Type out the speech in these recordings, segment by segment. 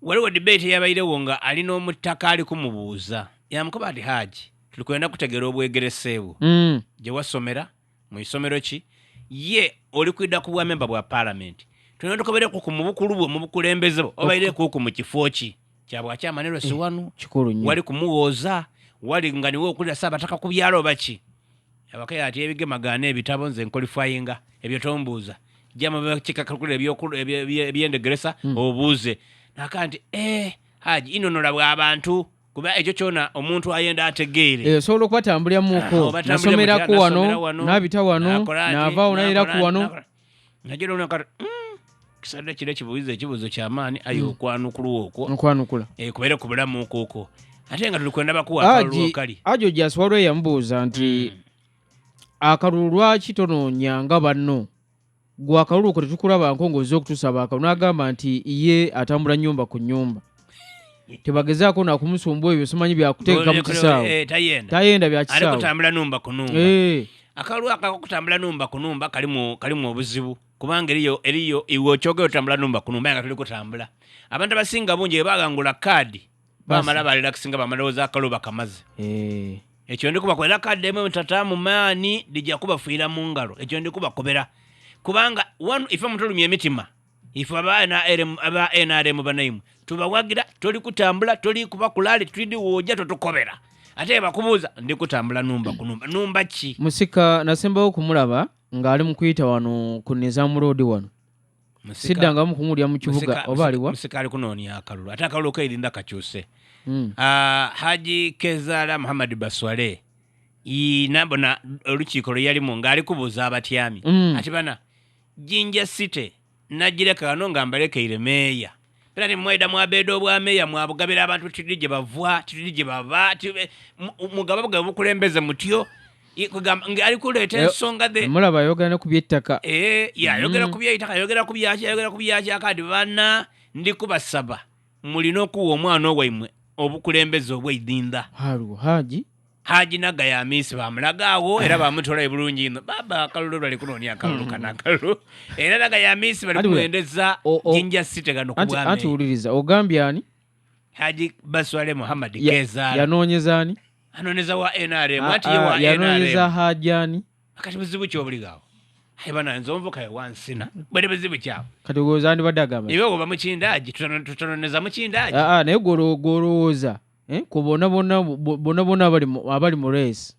waliwo debate yabairewo nga alina omuttaka ali kumubuuza yamukuba ati Haji tulikwenda kutegeera obwegerese bwo gye wasomera mu isomero ki ye oli kwidda ku bwamemba bwa parliament tulina tukobereku ku mubukulu bwo mu bukulembeze bwo obaireku ku mu kifo ki kyabwe akyamanirwa si wanu wali kumuwooza wali nga niwe okulira Ssaabataka ku byalo baki abakaya ati ebigemagana ebitabo nze nkolifayinga ebyo tombuuza jama kikakalukula ebyendegeresa obuuze nakanti Haji inonola bw'abantu kuba ekyo kyona omuntu ayenda ategeere osobola okubatambulira muko nasomerako wano nabita wano naavaawo nayiraku wano najera onakati kisadde kire kibuuza ekibuuzo kyamaani ayo okwanukula okwo kubeere ku bulamu okwo ate nga tulikwenda bakuwa akalulu kali ajo jaswalwe yamubuuza nti akalulu lwaki tonoonya nga banno gwe akalulu ko tetukulabako ng'ozze okutusaba akalulu n'agamba nti ye atambula nnyumba ku nnyumba tebagezaako nakumusumbwa ebyo simanyi byakuteeka mu kisaawe tayenda byakisaawe ali kutambula numba ku numba akalulu akakutambula numba ku numba kalimu obuzibu kubanga eriyo iwe okyogera otambula numba ku numba nga tuli kutambula abantu abasinga bungi bagangula kaadi bamala balira kusinga bamalowooza akalulu bakamaze ekyo ndikubakolera kaadi emu tataamu maani lijja kubafiira mu ngalo ekyo ndikubakobera kubanga ife mutulumya emitima ife aba NRM banaimu tubawagira toli kutambula toli kubakulali twidi wojja totukobera ate bakubuuza ndi kutambula numba ku numba ki musika nasembawo kumulaba ng'ali mu kuyita wano ku Nizaamu Road wano siddanga mu kumulya mu kibuga oba aliwa musika ali kunoonya akalulu ate akalulu kairinda kakyuse Haji Kezala Muhammad Baswale nabona olukiiko lwe yalimu ng'ali kubuuza abatyami ati bana Jinja City nagireka wano nga mbalekeire meeya era ni mweda mwabeedo obwa meeya mwabugabira abantu tuli gye bava tuli gye bava mugaba bukulembeze mutyo ali kuleeta ensonga de mulaba yogera ku by'ettaka yayogera ku by'ettaka yogera ku byaki akadi bana ndikubasaba mulina okuwa omwana owaimwe obukulembeze obweidinda Haji Nagayamisi bamulagaawo era bamutola ebulungi ino baba akalulu bali kunoonya akalulu kana akalulu era Nagayamisi bali kuwendeza Jinja City gano ku bwami ati uliriza ogambye ani Haji Baswale Muhammad Kezala yanoonyeza ani anoonyeza wa NRM ati ye wa NRM yanoonyeza Haji ani akati buzibu kyobuligaawo bana nzonvoka yawansina bwede buzibu kyawo kati ogooza andi badde agamba iwe oba mukindaagi tutanoneza mukindaagi naye gwolowooza bonna abali mu race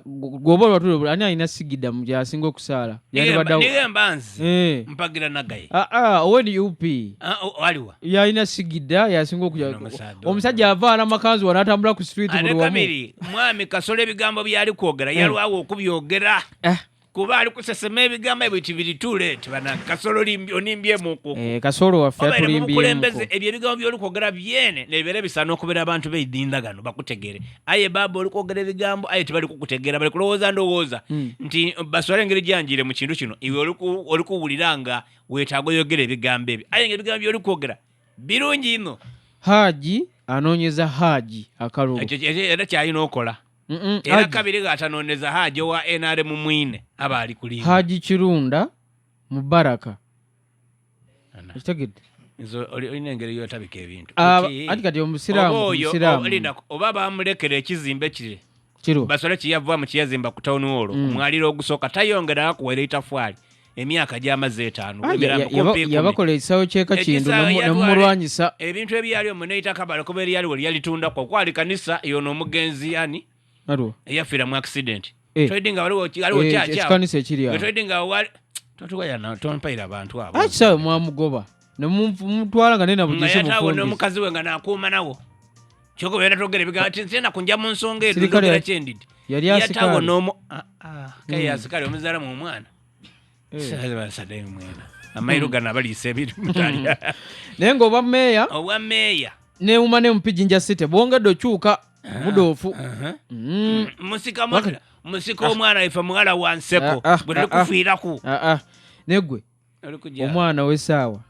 gwoba olwatule ani alina sigida gyasinga okusaala niye mbanzi mpagira Nagaye oweni UP aliwa yalina sigida yasinga okuja omusajja avaala amakanzu wanaatambula ku street buli wamu kamiri mwami Kasolo ebigambo byali kwogera yalwawo okubyogera kuba ali kusesema ebigambo ebyo tibirituule tibana Kasolo onimbye muko Kasolo waffe atulimbye muko ebyo ebigambo byoli kwogera byene nebere bisana okubera abantu beidinda gano bakutegere aye baba oli kwogera ebigambo aye tibali kukutegera bali kulowooza ndowooza nti Baswale engeri gyanjire mu kintu kino iwe oli kuwuliranga weetaaga oyogera ebigambo ebyo aye ebigambo byoli kwogera birungi ino Haji anoonyeza Haji akalulu era kyalina okola era kabiri gatanooneza Haji wa NRM mwine aba ali kulimba Haji Kirunda Mubaraka kitegedde olina engeri yotabika ebintu ati kati omusiraamu oba bamulekera ekizimbe kiri Baswale kiyava mu kiyazimba ku town hall omwaliro ogusooka tayongera kuwera itafaali emyaka gyamaze 5 yabakola ekisawo kyeka kindu nemumulwanyisa ebintu ebyali omu neitaka balekuba eryaliwo lyalitunda kwali kanisa yono omugenzi ani eyafiira mu accident trading waliwo ekikanisa ekiri trading wali totuwayana tompaira abantu abo akisawe mwamugoba nemumutwala nga nena bugise mufundisi n'omukazi we nga nakuuma nawo kyoko bera togera ebigambo tensena kunja mu nsonga ezo ndogera kyendidi yali asikali nomo kaya asikali omuzaala mu mwana sadde mwena amairu gana baliise ebintu mutali naye ng'oba meeya neuma ne mupi Jinja City bwongedde okyuka mudoofu musika omwana ife muwala wanseko bwe tuli kufiiraku negwe omwana w'essaawa